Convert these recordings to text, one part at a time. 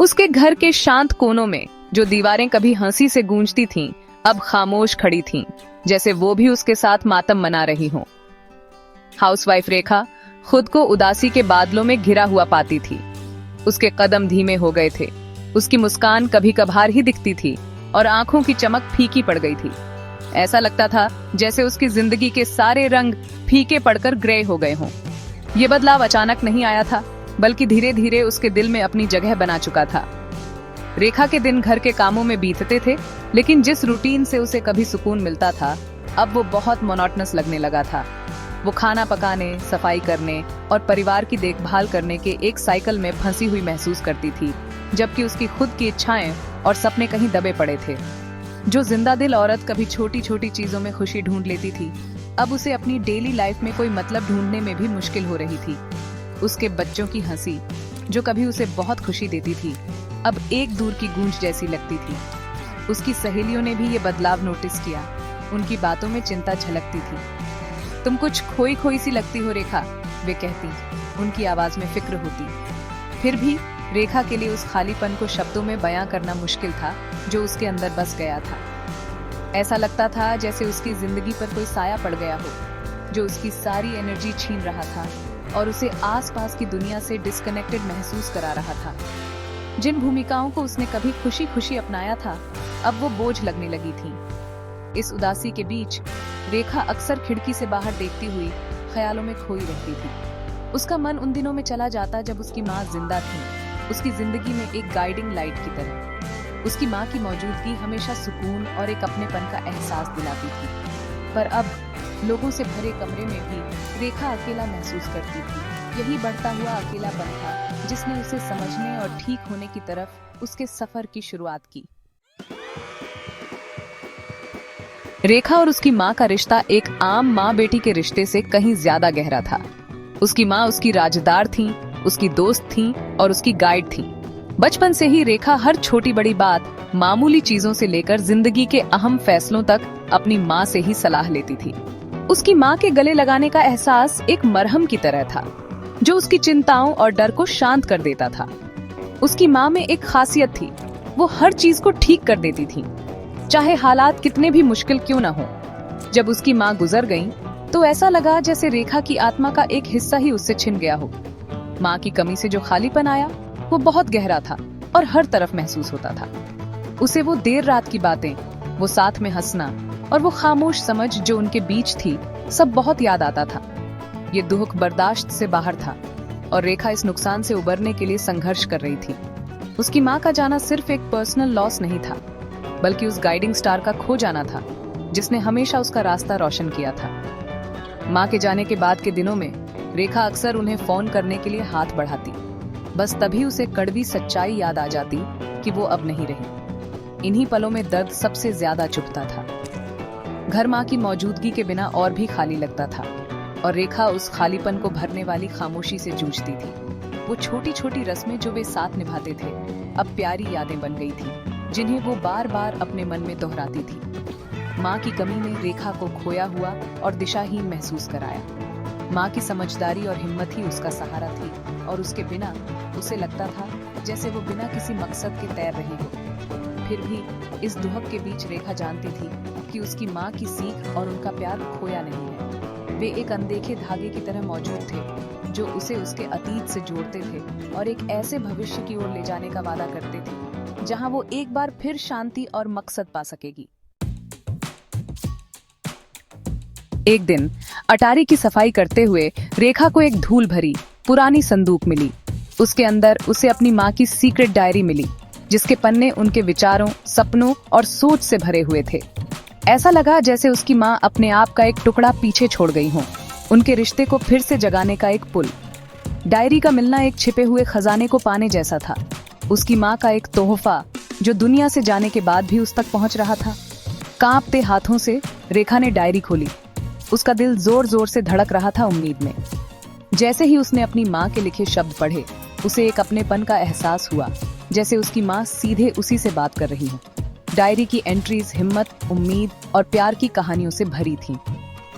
उसके घर के शांत कोनों में जो दीवारें कभी हंसी से गूंजती थीं, अब खामोश खड़ी थीं, जैसे वो भी उसके साथ मातम मना रही हों। हाउसवाइफ रेखा खुद को उदासी के बादलों में घिरा हुआ पाती थी। उसके कदम धीमे हो गए थे, उसकी मुस्कान कभी कभार ही दिखती थी और आंखों की चमक फीकी पड़ गई थी। ऐसा लगता था जैसे उसकी जिंदगी के सारे रंग फीके पड़कर ग्रे हो गए हों। ये बदलाव अचानक नहीं आया था, बल्कि धीरे धीरे उसके दिल में अपनी जगह बना चुका था। रेखा के दिन घर के कामों में बीतते थे, लेकिन जिस रूटीन से उसे कभी सुकून मिलता था, अब वो बहुत मोनोटनस लगने लगा था। वो खाना पकाने, सफाई करने और परिवार की देखभाल करने के एक साइकिल में फंसी हुई महसूस करती थी, जबकि उसकी खुद की इच्छाएं और सपने कहीं दबे पड़े थे। जो जिंदा दिल औरत कभी छोटी छोटी चीजों में खुशी ढूंढ लेती थी, अब उसे अपनी डेली लाइफ में कोई मतलब ढूंढने में भी मुश्किल हो रही थी। उसके बच्चों की हंसी, जो कभी उसे बहुत खुशी देती थी, अब एक दूर की गूंज जैसी लगती थी। उसकी सहेलियों ने भी ये बदलाव नोटिस किया। उनकी बातों में चिंता झलकती थी। तुम कुछ खोई खोई सी लगती हो रेखा, वे कहती। उनकी आवाज में फिक्र होती। फिर भी रेखा के लिए उस खालीपन को शब्दों में बयां करना मुश्किल था जो उसके अंदर बस गया था। ऐसा लगता था जैसे उसकी जिंदगी पर कोई साया पड़ गया हो, जो उसकी सारी एनर्जी छीन रहा था और उसे आसपास की दुनिया से डिस्कनेक्टेड महसूस करा रहा था। जिन भूमिकाओं को उसने कभी खुशी खुशी अपनाया था, अब वो बोझ लगने लगी थी। इस उदासी के बीच रेखा अक्सर खिड़की से बाहर देखती हुई ख्यालों में खोई रहती थी। उसका मन उन दिनों में चला जाता जब उसकी माँ जिंदा थी, उसकी जिंदगी में एक गाइडिंग लाइट की तरह। उसकी माँ की मौजूदगी हमेशा सुकून और एक अपनेपन का एहसास दिलाती थी। पर अब लोगों से भरे कमरे में भी रेखा अकेला महसूस करती थी। यही बढ़ता हुआ अकेलापन था जिसने उसे समझने और ठीक होने की तरफ उसके सफर की शुरुआत की। रेखा और उसकी माँ का रिश्ता एक आम माँ बेटी के रिश्ते से कहीं ज्यादा गहरा था। उसकी माँ उसकी राजदार थी, उसकी दोस्त थी और उसकी गाइड थी। बचपन से ही रेखा हर छोटी बड़ी बात, मामूली चीजों से लेकर जिंदगी के अहम फैसलों तक अपनी माँ से ही सलाह लेती थी। उसकी माँ के गले लगाने का एहसास एक मरहम की तरह था, जो उसकी चिंताओं और डर को शांत कर देता था। उसकी माँ में एक खासियत थी, वो हर चीज को ठीक कर देती थी, चाहे हालात कितने भी मुश्किल क्यों न हो। जब उसकी माँ गुजर गईं, तो ऐसा लगा जैसे रेखा की आत्मा का एक हिस्सा ही उससे छिन गया हो। माँ की कमी से जो खालीपन आया, वो बहुत गहरा था और हर तरफ महसूस होता था। उसे वो देर रात की बातें, वो साथ में हंसना और वो खामोश समझ जो उनके बीच थी, सब बहुत याद आता था। ये दुख बर्दाश्त से बाहर था और रेखा इस नुकसान से उबरने के लिए संघर्ष कर रही थी। उसकी माँ का जाना सिर्फ एक पर्सनल लॉस नहीं था, बल्कि उस गाइडिंग स्टार का खो जाना था, जिसने हमेशा उसका रास्ता रोशन किया था। माँ के जाने के बाद के दिनों में रेखा अक्सर उन्हें फोन करने के लिए हाथ बढ़ाती। बस तभी उसे कड़वी सच्चाई याद आ जाती कि वो अब नहीं रही। इन्हीं पलों में दर्द सबसे ज्यादा चुभता था। घर माँ की मौजूदगी के बिना और भी खाली लगता था और रेखा उस खालीपन को भरने वाली खामोशी से जूझती थी। वो छोटी छोटी रस्में जो वे साथ निभाते थे, अब प्यारी यादें बन गई थी, जिन्हें वो बार बार अपने मन में दोहराती थी। माँ की कमी ने रेखा को खोया हुआ और दिशाहीन महसूस कराया। माँ की समझदारी और हिम्मत ही उसका सहारा थी और उसके बिना उसे लगता था जैसे वो बिना किसी मकसद के तैर रही हो। फिर भी इस दुहक के बीच रेखा जानती थी कि उसकी माँ की सीख और उनका प्यार खोया नहीं है। वे एक अनदेखे धागे की तरह मौजूद थे, जो उसे उसके अतीत से जोड़ते थे और एक ऐसे भविष्य की ओर ले जाने का वादा करते थे जहां वो एक बार फिर शांति और मकसद पा सकेगी। एक दिन अटारी की सफाई करते हुए रेखा को एक धूल भरी पुरानी संदूक मिली। उसके अंदर उसे अपनी माँ की सीक्रेट डायरी मिली, जिसके पन्ने उनके विचारों, सपनों और सोच से भरे हुए थे। ऐसा लगा जैसे उसकी माँ अपने आप का एक टुकड़ा पीछे छोड़ गई हो, उनके रिश्ते को फिर से जगाने का एक पुल। डायरी का मिलना एक छिपे हुए खजाने को पाने जैसा था, उसकी माँ का एक तोहफा जो दुनिया से जाने के बाद भी उस तक पहुंच रहा था। कांपते हाथों से रेखा ने डायरी खोली। उसका दिल जोर जोर से धड़क रहा था उम्मीद में। जैसे ही उसने अपनी माँ के लिखे शब्द पढ़े, उसे एक अपनेपन का एहसास हुआ, जैसे उसकी माँ सीधे उसी से बात कर रही हो। डायरी की एंट्रीज हिम्मत, उम्मीद और प्यार की कहानियों से भरी थीं।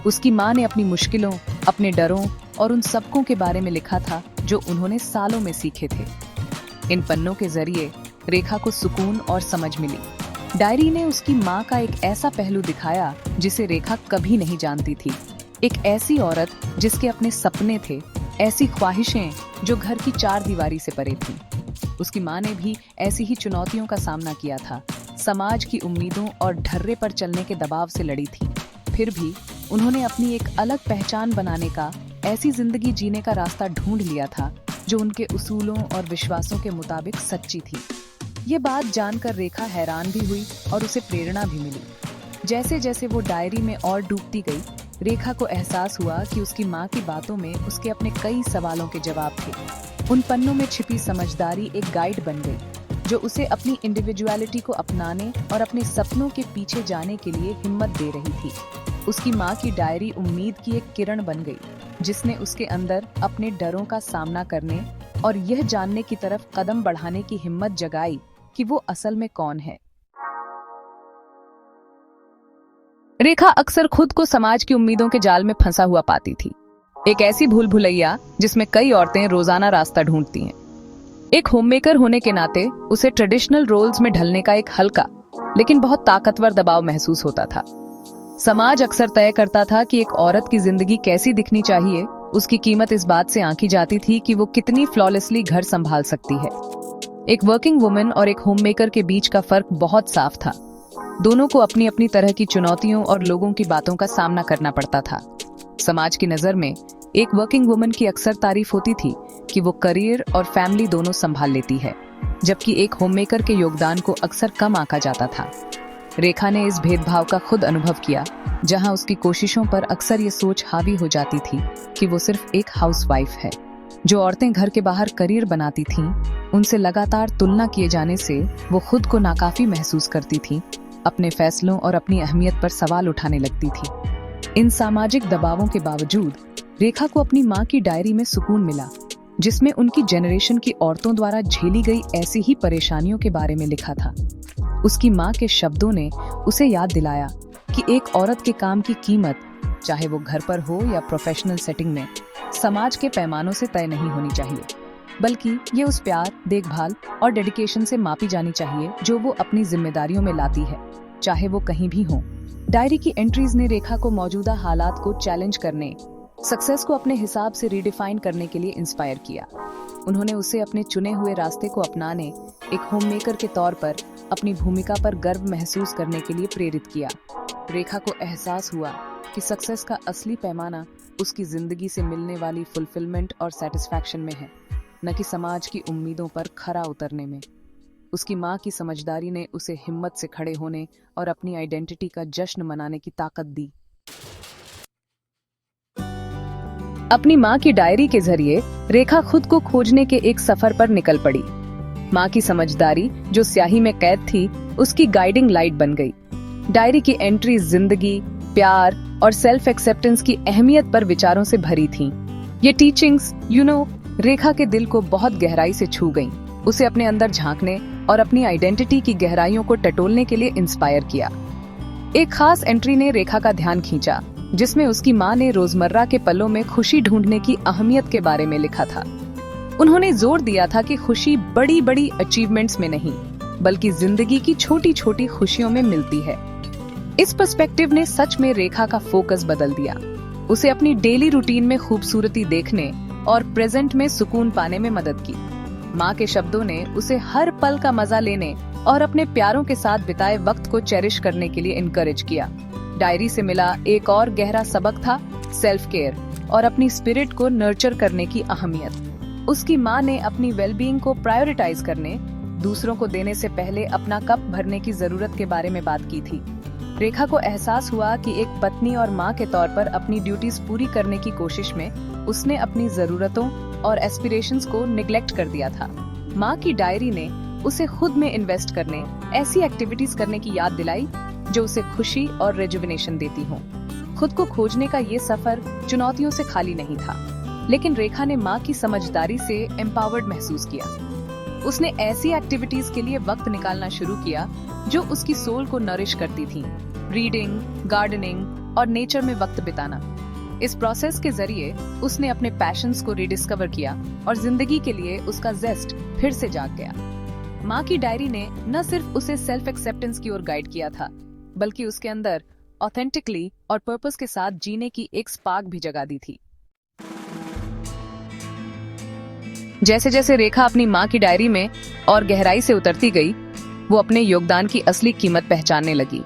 उसकी माँ ने अपनी मुश्किलों, अपने डरों और उन सबकों के बारे में लिखा था जो उन्होंने सालों में सीखे थे। इन पन्नों के जरिए रेखा को सुकून और समझ मिली। डायरी ने उसकी माँ का एक ऐसा पहलू दिखाया जिसे रेखा कभी नहीं जानती थी। एक ऐसी औरत जिसके अपने सपने थे, ऐसी ख्वाहिशें जो घर की चार दीवारी से परे थीं। उसकी माँ ने भी ऐसी ही चुनौतियों का सामना किया था, समाज की उम्मीदों और ढर्रे पर चलने के दबाव से लड़ी थी। फिर भी उन्होंने अपनी एक अलग पहचान बनाने का, ऐसी जिंदगी जीने का रास्ता ढूंढ लिया था जो उनके उसूलों और विश्वासों के मुताबिक सच्ची थी। ये बात जानकर रेखा हैरान भी हुई और उसे प्रेरणा भी मिली। जैसे जैसे वो डायरी में और डूबती गई, रेखा को एहसास हुआ कि उसकी माँ की बातों में उसके अपने कई सवालों के जवाब थे। उन पन्नों में छिपी समझदारी एक गाइड बन गई जो उसे अपनी इंडिविजुअलिटी को अपनाने और अपने सपनों के पीछे जाने के लिए हिम्मत दे रही थी। उसकी माँ की डायरी उम्मीद की एक किरण बन गई जिसने उसके अंदर अपने डरों का सामना करने और यह जानने की तरफ कदम बढ़ाने की हिम्मत जगाई कि वो असल में कौन है। रेखा अक्सर खुद को समाज की उम्मीदों के जाल में फंसा हुआ पाती थी, एक ऐसी भूल भुलैया जिसमें कई औरतें रोजाना रास्ता ढूंढती हैं। एक होममेकर होने के नाते उसे ट्रेडिशनल रोल्स में ढलने का एक हल्का लेकिन बहुत ताकतवर दबाव महसूस होता था। समाज अक्सर तय करता था कि एक औरत की जिंदगी कैसी दिखनी चाहिए, उसकी कीमत इस बात से आंकी जाती थी कि वो कितनी फ्लॉलेसली घर संभाल सकती है। एक वर्किंग वुमन और एक होममेकर के बीच का फर्क बहुत साफ था। दोनों को अपनी अपनी तरह की चुनौतियों और लोगों की बातों का सामना करना पड़ता था। समाज की नजर में एक वर्किंग वुमन की अक्सर तारीफ होती थी कि वो करियर और फैमिली दोनों संभाल लेती है, जबकि एक होममेकर के योगदान को अक्सर कम आंका जाता था। रेखा ने इस भेदभाव का खुद अनुभव किया, जहां उसकी कोशिशों पर अक्सर ये सोच हावी हो जाती थी कि वो सिर्फ एक हाउसवाइफ है। जो औरतें घर के बाहर करियर बनाती थीं, उनसे लगातार तुलना किए जाने से वो खुद को नाकाफी महसूस करती थीं, अपने फैसलों और अपनी अहमियत पर सवाल उठाने लगती थी। इन सामाजिक दबावों के बावजूद रेखा को अपनी माँ की डायरी में सुकून मिला, जिसमें उनकी जनरेशन की औरतों द्वारा झेली गई ऐसी ही परेशानियों के बारे में लिखा था। उसकी माँ के शब्दों ने उसे याद दिलाया कि एक औरत के काम की कीमत, चाहे वो घर पर हो या प्रोफेशनल सेटिंग में, समाज के पैमानों से तय नहीं होनी चाहिए, बल्कि ये उस प्यार, देखभाल और डेडिकेशन से मापी जानी चाहिए जो वो अपनी जिम्मेदारियों में लाती है, चाहे वो कहीं भी हो। डायरी की एंट्रीज ने रेखा को मौजूदा हालात को चैलेंज करने, सक्सेस को अपने हिसाब से रीडिफाइन करने के लिए इंस्पायर किया। उन्होंने उसे अपने चुने हुए रास्ते को अपनाने, एक होममेकर के तौर पर अपनी भूमिका पर गर्व महसूस करने के लिए प्रेरित किया। रेखा को एहसास हुआ कि सक्सेस का असली पैमाना उसकी जिंदगी से मिलने वाली फुलफिलमेंट और सेटिस्फैक्शन में है, न कि समाज की उम्मीदों पर खरा उतरने में। उसकी माँ की समझदारी ने उसे हिम्मत से खड़े होने और अपनी आइडेंटिटी का जश्न मनाने की ताकत दी। अपनी माँ की डायरी के जरिए रेखा खुद को खोजने के एक सफर पर निकल पड़ी। माँ की समझदारी, जो स्याही में कैद थी, उसकी गाइडिंग लाइट बन गई। डायरी की एंट्री जिंदगी, प्यार और सेल्फ एक्सेप्टेंस की अहमियत पर विचारों से भरी थीं। ये टीचिंग्स रेखा के दिल को बहुत गहराई से छू गईं। उसे अपने अंदर झांकने और अपनी आइडेंटिटी की गहराइयों को टटोलने के लिए इंस्पायर किया। एक खास एंट्री ने रेखा का ध्यान खींचा, जिसमें उसकी माँ ने रोजमर्रा के पलों में खुशी ढूंढने की अहमियत के बारे में लिखा था। उन्होंने जोर दिया था कि खुशी बड़ी बड़ी अचीवमेंट्स में नहीं, बल्कि जिंदगी की छोटी छोटी खुशियों में मिलती है। इस पर्सपेक्टिव ने सच में रेखा का फोकस बदल दिया। उसे अपनी डेली रूटीन में खूबसूरती देखने और प्रेजेंट में सुकून पाने में मदद की। माँ के शब्दों ने उसे हर पल का मजा लेने और अपने प्यारों के साथ बिताए वक्त को चेरिश करने के लिए इनकरेज किया। डायरी से मिला एक और गहरा सबक था सेल्फ केयर और अपनी स्पिरिट को नर्चर करने की अहमियत। उसकी माँ ने अपनी वेलबीइंग को प्रायोरिटाइज करने, दूसरों को देने से पहले अपना कप भरने की जरूरत के बारे में बात की थी। रेखा को एहसास हुआ कि एक पत्नी और माँ के तौर पर अपनी ड्यूटीज पूरी करने की कोशिश में उसने अपनी जरूरतों और एस्पिरेशंस को निग्लेक्ट कर दिया था। माँ की डायरी ने उसे खुद में इन्वेस्ट करने, ऐसी एक्टिविटीज करने की याद दिलाई जो उसे खुशी और रेजुविनेशन देती हों। खुद को खोजने का ये सफर चुनौतियों से खाली नहीं था, लेकिन रेखा ने माँ की समझदारी से एम्पावर्ड महसूस किया। उसने ऐसी एक्टिविटीज के लिए वक्त निकालना शुरू किया जो उसकी सोल को नरिश करती थीं। रीडिंग, गार्डनिंग और नेचर में वक्त बिताना। इस प्रोसेस के जरिए उसने अपने पैशंस को रिडिस्कवर किया और जिंदगी के लिए उसका जेस्ट फिर से जाग गया। माँ की डायरी ने न सिर्फ उसे सेल्फ एक्सेप्टेंस की ओर गाइड किया था, बल्कि उसके अंदर ऑथेंटिकली और पर्पस के साथ जीने की एक स्पार्क भी जगा दी थी। जैसे जैसे रेखा अपनी माँ की डायरी में और गहराई से उतरती गई, वो अपने योगदान की असली कीमत पहचानने लगी।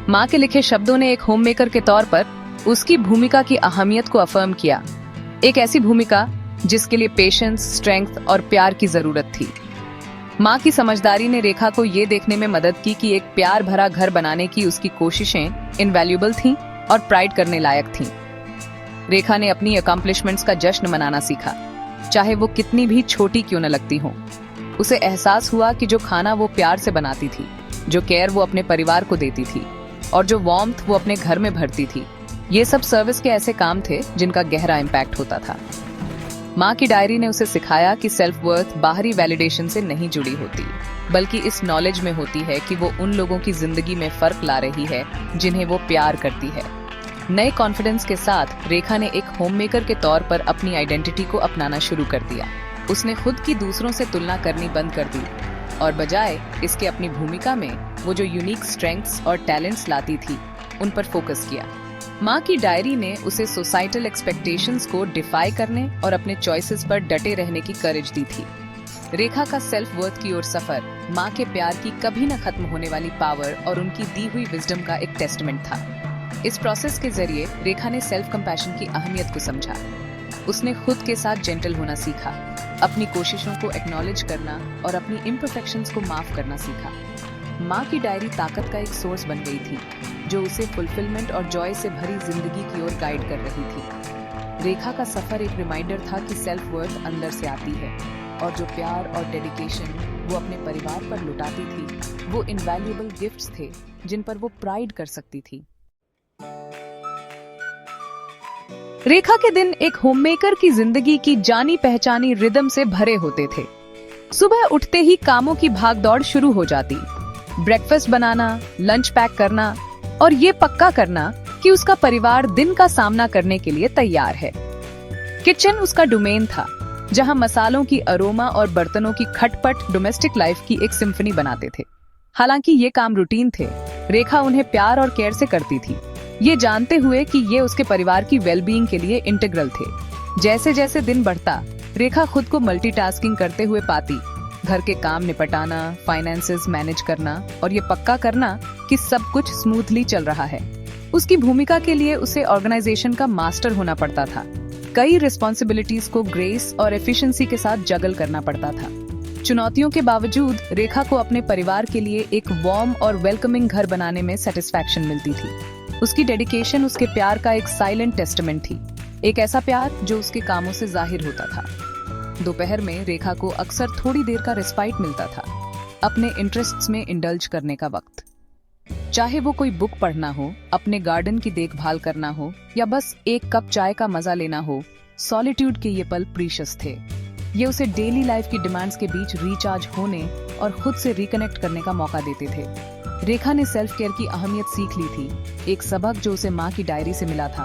माँ के लिखे शब्दों ने एक होममेकर के तौर पर उसकी भूमिका की अहमियत को अफर्म किया, एक ऐसी भूमिका जिसके लिए पेशेंस, स्ट्रेंथ और प्यार की जरूरत थी। माँ की समझदारी ने रेखा को ये देखने में मदद की कि एक प्यार भरा घर बनाने की उसकी कोशिशें इनवैल्यूएबल थीं और प्राइड करने लायक थीं। रेखा ने अपनी अकम्प्लिशमेंट्स का जश्न मनाना सीखा, चाहे वो कितनी भी छोटी क्यों न लगती हो। उसे एहसास हुआ कि जो खाना वो प्यार से बनाती थी, जो केयर वो अपने परिवार को देती थी और जो वार्मथ वो अपने घर में भरती थी, ये सब सर्विस के ऐसे काम थे जिनका गहरा इम्पैक्ट होता था। माँ की डायरी ने उसे सिखाया कि सेल्फ वर्थ बाहरी वैलिडेशन से नहीं जुड़ी होती, बल्कि इस नॉलेज में होती है कि वो उन लोगों की जिंदगी में फर्क ला रही है जिन्हें वो प्यार करती है। नए कॉन्फिडेंस के साथ रेखा ने एक होममेकर के तौर पर अपनी आइडेंटिटी को अपनाना शुरू कर दिया। उसने खुद की दूसरों से तुलना करनी बंद कर दी और बजाय इसके अपनी भूमिका में वो जो यूनिक स्ट्रेंथ्स और टैलेंट्स लाती थी, उन पर फोकस किया। माँ की डायरी ने उसे सोसाइटल एक्सपेक्टेशंस को डिफाई करने और अपने चॉइसेस पर डटे रहने की करेज दी थी। रेखा का सेल्फ वर्थ की ओर सफर माँ के प्यार की कभी न खत्म होने वाली पावर और उनकी दी हुई विजडम का एक टेस्टमेंट था। इस प्रोसेस के जरिए रेखा ने सेल्फ कंपैशन की अहमियत को समझा। उसने खुद के साथ जेंटल होना सीखा, अपनी कोशिशों को एक्नॉलेज करना और अपनी इम्परफेक्शंस को माफ करना सीखा। माँ की डायरी ताकत का एक सोर्स बन गई थी, जो उसे फुलफिलमेंट और जॉय से भरी जिंदगी की ओर गाइड कर रही थी। रेखा का सफर एक रिमाइंडर था कि सेल्फ वर्थ अंदर से आती है और जो प्यार और डेडिकेशन वो अपने परिवार पर लुटाती थी, वो इनवैल्यूएबल गिफ्ट्स थे जिन पर वो प्राइड कर सकती थी। रेखा के दिन एक होममेकर की जिंदगी की जानी पहचानी रिदम से भरे होते थे। सुबह उठते ही कामों की भागदौड़ शुरू हो जाती। ब्रेकफास्ट बनाना, लंच पैक करना और ये पक्का करना कि उसका परिवार दिन का सामना करने के लिए तैयार है। किचन उसका डोमेन था, जहां मसालों की अरोमा और बर्तनों की खटपट डोमेस्टिक लाइफ की एक सिम्फनी बनाते थे। हालांकि ये काम रूटीन थे, रेखा उन्हें प्यार और केयर से करती थी, ये जानते हुए कि ये उसके परिवार की वेलबीइंग के लिए इंटीग्रल थे। जैसे जैसे दिन बढ़ता, रेखा खुद को मल्टीटास्किंग करते हुए पाती, घर के काम निपटाना, फाइनेंसेस मैनेज करना और ये पक्का करना कि सब कुछ स्मूथली चल रहा है। उसकी भूमिका के लिए उसे ऑर्गेनाइजेशन का मास्टर होना पड़ता था। कई रिस्पॉन्सिबिलिटीज को ग्रेस और एफिशिएंसी के साथ जगल करना पड़ता था। चुनौतियों के बावजूद रेखा को अपने परिवार के लिए एक वार्म और वेलकमिंग घर बनाने में सेटिस्फैक्शन मिलती थी। उसकी डेडिकेशन उसके प्यार का एक साइलेंट टेस्टमेंट थी, एक ऐसा प्यार जो उसके कामों से जाहिर होता था। दोपहर में रेखा को अक्सर थोड़ी देर का रिस्पाइट मिलता था, अपने इंटरेस्ट्स में इंडल्ज करने का वक्त। चाहे वो कोई बुक पढ़ना हो, अपने गार्डन की देखभाल करना हो या बस एक कप चाय का मजा लेना हो, सॉलिट्यूड के ये पल प्रीशियस थे। ये उसे डेली लाइफ की डिमांड्स के बीच रिचार्ज होने और खुद से रिकनेक्ट करने का मौका देते थे। रेखा ने सेल्फ केयर की अहमियत सीख ली थी, एक सबक जो उसे माँ की डायरी से मिला था,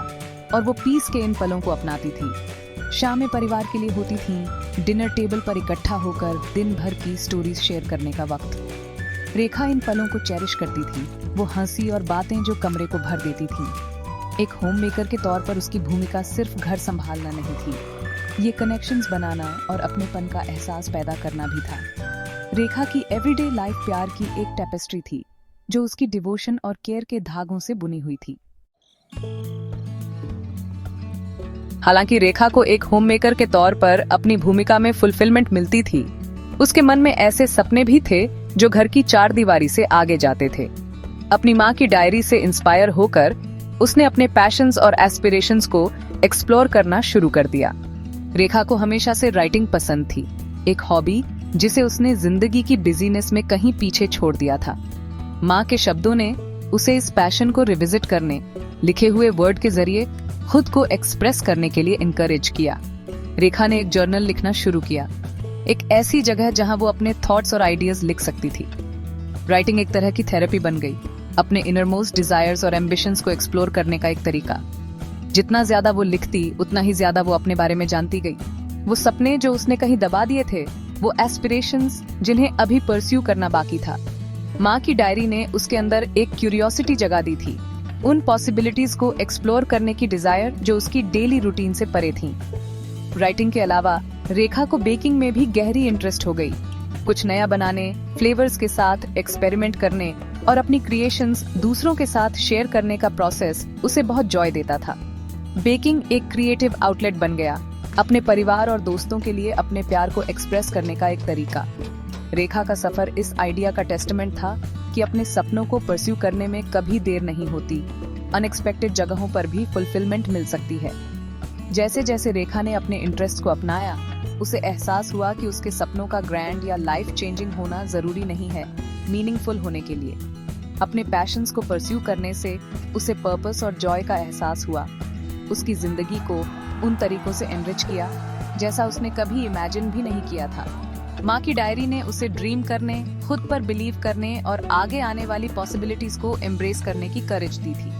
और वो पीस के इन पलों को अपनाती थी। शामें परिवार के लिए होती थीं, डिनर टेबल पर इकट्ठा होकर दिन भर की स्टोरीज शेयर करने का वक्त। रेखा इन पलों को चेरिश करती थी, वो हंसी और बातें जो कमरे को भर देती थी। एक होममेकर के तौर पर उसकी भूमिका सिर्फ घर संभालना नहीं थी, ये कनेक्शंस बनाना और अपनेपन का एहसास पैदा करना भी था। रेखा की एवरीडे लाइफ प्यार की एक टेपेस्ट्री थी, जो उसकी डिवोशन और केयर के धागों से बुनी हुई थी। हालांकि रेखा को एक होममेकर के तौर पर अपनी भूमिका में फुलफिलमेंट मिलती थी, उसके मन में ऐसे सपने भी थे जो घर की चार दीवारी से आगे जाते थे। अपनी माँ की डायरी से इंस्पायर होकर उसने अपने पैशंस और एस्पिरेशंस को एक्सप्लोर करना शुरू कर दिया। रेखा को हमेशा से राइटिंग पसंद थी, एक हॉबी जिसे उसने जिंदगी की बिजीनेस में कहीं पीछे छोड़ दिया था। माँ के शब्दों ने उसे इस पैशन को रिविजिट करने, लिखे हुए वर्ड के जरिए खुद को एक्सप्रेस करने के लिए इनकरेज किया। रेखा ने एक जर्नल लिखना शुरू किया, एक ऐसी जगह जहां वो अपने थॉट्स और आइडियाज लिख सकती थी। राइटिंग एक तरह की थेरेपी बन गई, अपने इनरमोस्ट डिजायर्स और एम्बिशंस को एक्सप्लोर करने का एक तरीका। जितना ज्यादा वो लिखती उतना ही ज्यादा वो अपने बारे में जानती गई। वो सपने जो उसने कहीं दबा दिए थे, वो एस्पिरेशंस जिन्हें अभी परस्यू करना बाकी था। माँ की डायरी ने उसके अंदर एक क्यूरियोसिटी जगा दी थी, उन पॉसिबिलिटीज को एक्सप्लोर करने की डिजायर जो उसकी डेली रूटीन से परे थी। राइटिंग के अलावा रेखा को बेकिंग में भी गहरी इंटरेस्ट हो गई। कुछ नया बनाने, फ्लेवर्स के साथ एक्सपेरिमेंट करने और अपनी क्रिएशंस दूसरों के साथ शेयर करने का प्रोसेस उसे बहुत जॉय देता था। बेकिंग एक क्रिएटिव आउटलेट बन गया, अपने परिवार और दोस्तों के लिए अपने प्यार को एक्सप्रेस करने का एक तरीका। रेखा का सफर इस आइडिया का टेस्टमेंट था कि अपने सपनों को परस्यू करने में कभी देर नहीं होती, अनएक्सपेक्टेड जगहों पर भी फुलफिलमेंट मिल सकती है। जैसे जैसे रेखा ने अपने इंटरेस्ट को अपनाया, उसे एहसास हुआ कि उसके सपनों का ग्रैंड या लाइफ चेंजिंग होना जरूरी नहीं है मीनिंगफुल होने के लिए। अपने पैशंस को परस्यू करने से उसे पर्पस और जॉय का एहसास हुआ। उसकी जिंदगी को उन तरीकों से एनरिच किया जैसा उसने कभी इमेजिन भी नहीं किया था। माँ की डायरी ने उसे ड्रीम करने, खुद पर बिलीव करने और आगे आने वाली पॉसिबिलिटीज को एम्ब्रेस करने की करेज दी थी।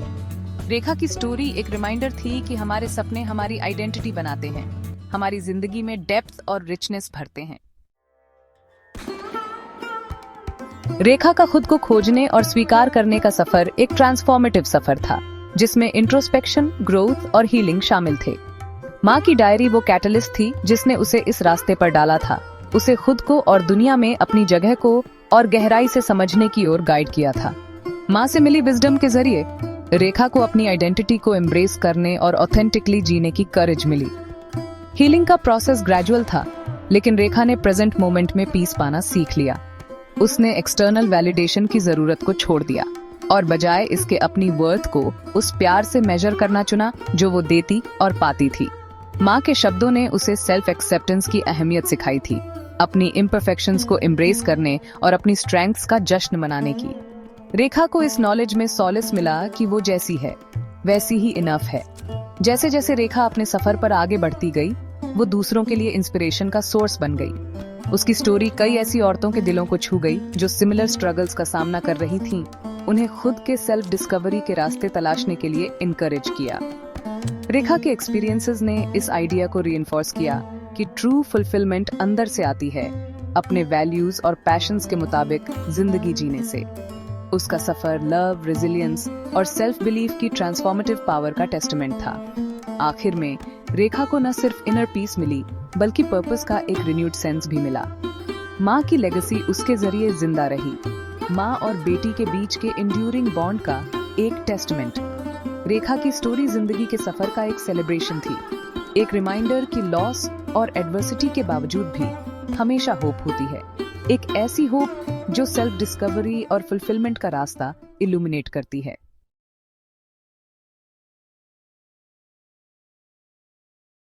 रेखा की स्टोरी एक रिमाइंडर थी कि हमारे सपने हमारी आइडेंटिटी बनाते हैं, हमारी जिंदगी में डेप्थ और रिचनेस भरते हैं। रेखा का खुद को खोजने और स्वीकार करने का सफर एक ट्रांसफॉर्मेटिव सफर था, जिसमें इंट्रोस्पेक्शन, ग्रोथ और हीलिंग शामिल थे। माँ की डायरी वो कैटलिस्ट थी जिसने उसे इस रास्ते पर डाला था, उसे खुद को और दुनिया में अपनी जगह को और गहराई से समझने की ओर गाइड किया था। माँ से मिली विजडम के जरिए रेखा को अपनी आइडेंटिटी को एम्ब्रेस करने और ऑथेंटिकली जीने की करेज मिली। हीलिंग का प्रोसेस ग्रेजुअल था, लेकिन रेखा ने प्रेजेंट मोमेंट में पीस पाना सीख लिया। उसने एक्सटर्नल वैलिडेशन की जरूरत को छोड़ दिया और बजाय इसके अपनी वर्थ को उस प्यार से मेजर करना चुना जो वो देती और पाती थी। माँ के शब्दों ने उसे सेल्फ एक्सेप्टेंस की अहमियत सिखाई थी, अपनी इम्परफेक्शंस को एम्ब्रेस करने और अपनी स्ट्रेंथ्स का जश्न मनाने की। रेखा को इस नॉलेज में सॉलिस मिला कि वो जैसी है वैसी ही इनफ है। जैसे जैसे रेखा अपने सफर पर आगे बढ़ती गई, वो दूसरों के लिए इंस्पिरेशन का सोर्स बन गई। उसकी स्टोरी कई ऐसी औरतों के दिलों को छू गई जो सिमिलर स्ट्रगल्स का सामना कर रही थीं। उन्हें खुद के सेल्फ डिस्कवरी के रास्ते तलाशने के लिए इनकरेज किया। रेखा के एक्सपीरियंसेस ने इस आइडिया को रीइंफोर्स किया कि ट्रू फुलफिलमेंट अंदर से आती है, अपने वैल्यूज और पैशंस के मुताबिक जिंदगी जीने से। उसका सफर लव, रेजिलियंस और सेल्फ बिलीफ की ट्रांसफॉर्मेटिव पावर का टेस्टमेंट था। आखिर में रेखा को न सिर्फ इनर पीस मिली, बल्कि पर्पस का एक रिन्यूड सेंस भी मिला। माँ की लेगेसी उसके जरिए जिंदा रही, माँ और बेटी के बीच के इंड्यूरिंग बॉन्ड का एक टेस्टमेंट। रेखा की स्टोरी जिंदगी के सफर का एक सेलिब्रेशन थी, एक रिमाइंडर कि लॉस और एडवर्सिटी के बावजूद भी हमेशा होप होती है, एक ऐसी होप जो सेल्फ डिस्कवरी और फुलफिलमेंट का रास्ता इल्यूमिनेट करती है।